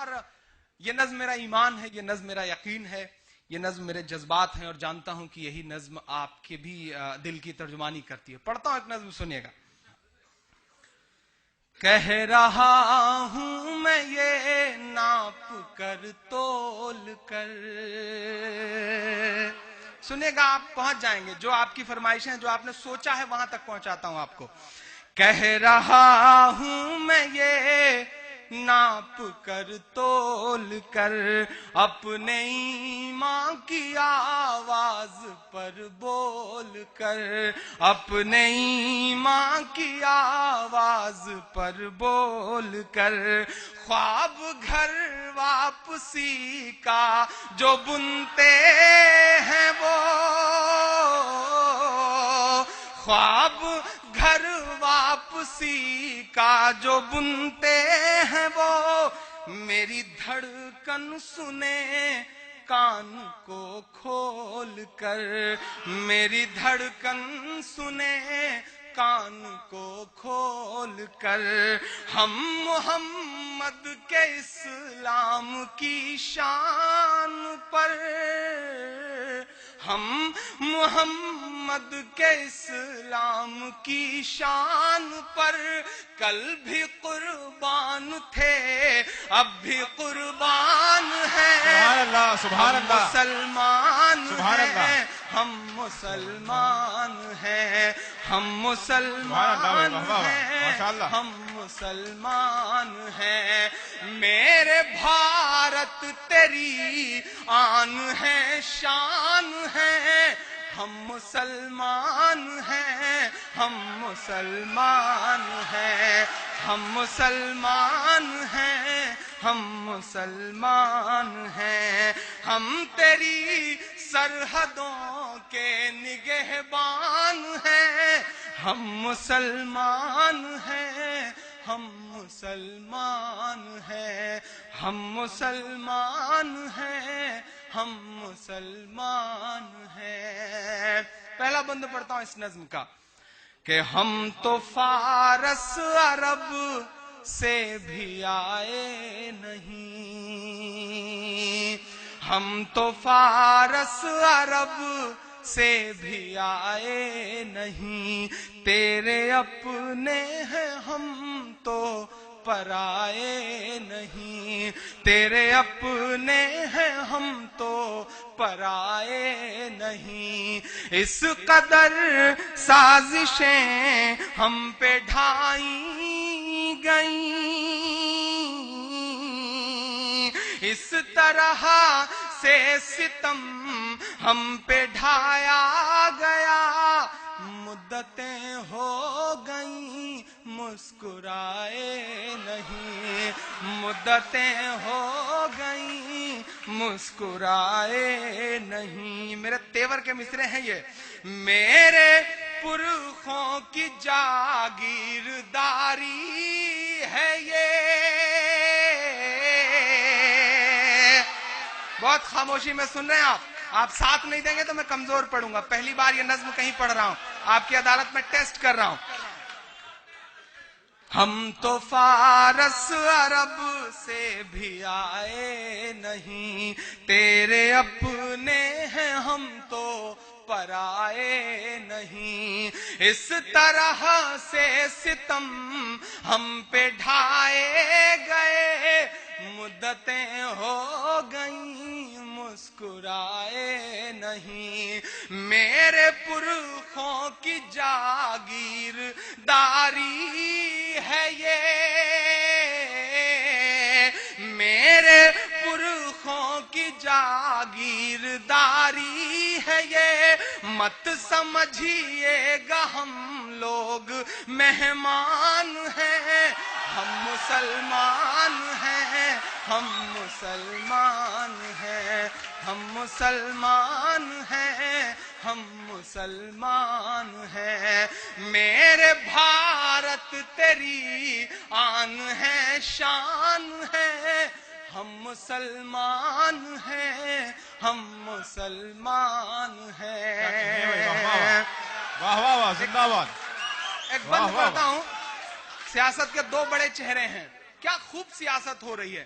اور یہ نظم میرا ایمان ہے، یہ نظم میرا یقین ہے، یہ نظم میرے جذبات ہیں، اور جانتا ہوں کہ یہی نظم آپ کے بھی دل کی ترجمانی کرتی ہے. پڑھتا ہوں ایک نظم، سنیے گا. کہہ رہا ہوں میں یہ ناپ کر تول کر، سنیے گا آپ پہنچ جائیں گے. جو آپ کی فرمائشیں ہیں، جو آپ نے سوچا ہے، وہاں تک پہنچاتا ہوں آپ کو. کہہ رہا ہوں میں یہ ناپ کر تول کر، اپنے ایمان کی آواز پر بول کر، اپنے ایمان کی آواز پر بول کر. خواب گھر واپسی کا جو بنتے ہیں وہ، خواب گھر واپسی کا جو بنتے ہیں وہ، میری دھڑکن سنے کان کو کھول کر، میری دھڑکن سنے کان کو کھول کر. ہم محمد کے اسلام کی شان پر، ہم محمد کے اسلام کی شان پر کل بھی قربان تھے، اب بھی قربان ہیں. سبحان اللہ، سبحان اللہ. مسلمان سبحان ہیں، اللہ. ہم مسلمان ہیں، ہم مسلمان ہیں، ہم مسلمان ہیں. میرے بھارت تیری آن ہے، شان ہے، ہم مسلمان ہیں، ہم مسلمان ہیں، ہم مسلمان ہیں، ہم مسلمان ہیں. ہم تیری سرحدوں کے نگہبان ہیں، ہم مسلمان ہیں، ہم مسلمان ہیں، ہم مسلمان ہیں، ہم مسلمان ہیں. پہلا بند پڑھتا ہوں اس نظم کا کہ ہم تو فارس عرب سے بھی آئے نہیں، ہم تو فارس عرب سے بھی آئے نہیں. تیرے اپنے ہیں ہم تو پرائے نہیں، تیرے اپنے ہیں ہم تو پرائے نہیں. اس قدر سازشیں ہم پہ ڈھائی گئیں، اس طرح سے ستم ہم پہ ڈھایا گیا. مدتیں ہو گئیں مسکرائے نہیں، مدتیں ہو گئیں مسکرائے نہیں. میرے تیور کے مصرے ہیں یہ. میرے پرخوں کی جاگیرداری ہے یہ. بہت خاموشی میں سن رہے ہیں آپ ساتھ نہیں دیں گے تو میں کمزور پڑوں گا. پہلی بار یہ نظم کہیں پڑھ رہا ہوں، آپ کی عدالت میں ٹیسٹ کر رہا ہوں. ہم تو فارس عرب سے بھی آئے نہیں، تیرے اپنے ہیں ہم تو پرائے نہیں. اس طرح سے ستم ہم پہ ڈھائے گئے، مدتیں ہو گئیں مسکرائے نہیں. میرے پرخوں کی جاگیر داری ہے یہ، میرے پرخوں کی جاگیرداری ہے یہ. مت سمجھیے گا ہم لوگ مہمان ہیں، ہم مسلمان ہیں، ہم مسلمان ہیں، ہم مسلمان ہیں، ہم مسلمان ہیں. میرے بھارت تیری آن ہے، شان ہے، ہم مسلمان ہیں، ہم مسلمان ہیں. واہ واہ واہ، زندہ باد. ایک بند کرتا ہوں. سیاست کے دو بڑے چہرے ہیں. کیا خوب سیاست ہو رہی ہے.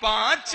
5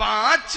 5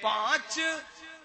5